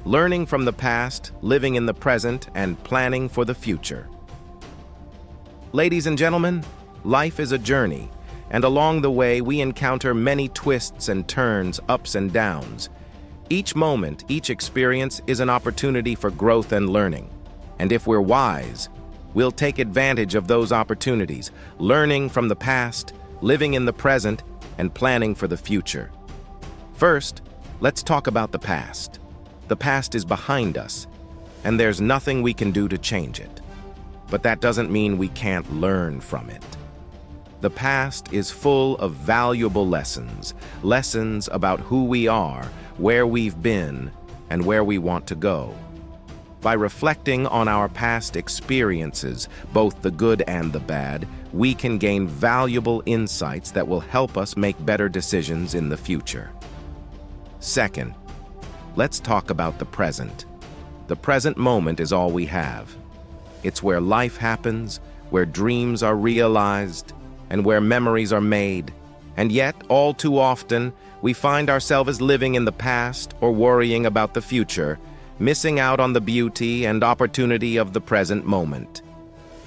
learning from the past, living in the present, and planning for the future. Ladies and gentlemen, life is a journey, and along the way we encounter many twists and turns, ups and downs. Each moment, each experience is an opportunity for growth and learning. And if we're wise, we'll take advantage of those opportunities, learning from the past, living in the present, and planning for the future. First, let's talk about the past. The past is behind us, and there's nothing we can do to change it. But that doesn't mean we can't learn from it. The past is full of valuable lessons, lessons about who we are, where we've been, and where we want to go. By reflecting on our past experiences, both the good and the bad, we can gain valuable insights that will help us make better decisions in the future. Second, let's talk about the present. The present moment is all we have. It's where life happens, where dreams are realized, and where memories are made. And yet, all too often, we find ourselves living in the past or worrying about the future, missing out on the beauty and opportunity of the present moment.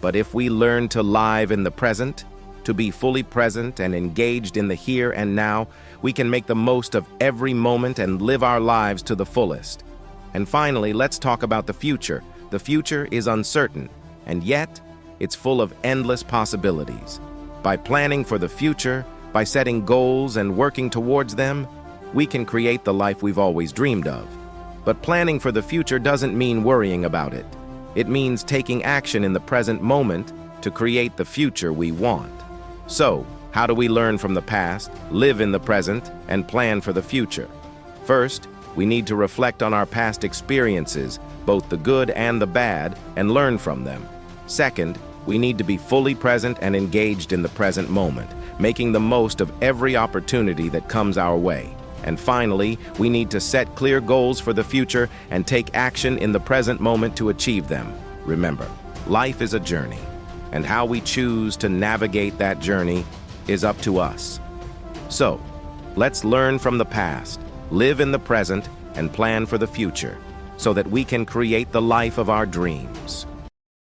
But if we learn to live in the present, to be fully present and engaged in the here and now, we can make the most of every moment and live our lives to the fullest. And finally, let's talk about the future. The future is uncertain, and yet it's full of endless possibilities. By planning for the future, by setting goals and working towards them, we can create the life we've always dreamed of. But planning for the future doesn't mean worrying about it. It means taking action in the present moment to create the future we want. So, how do we learn from the past, live in the present, and plan for the future? First, we need to reflect on our past experiences, both the good and the bad, and learn from them. Second, we need to be fully present and engaged in the present moment, making the most of every opportunity that comes our way. And finally, we need to set clear goals for the future and take action in the present moment to achieve them. Remember, life is a journey, and how we choose to navigate that journey is up to us. So, let's learn from the past, live in the present, and plan for the future, so that we can create the life of our dreams.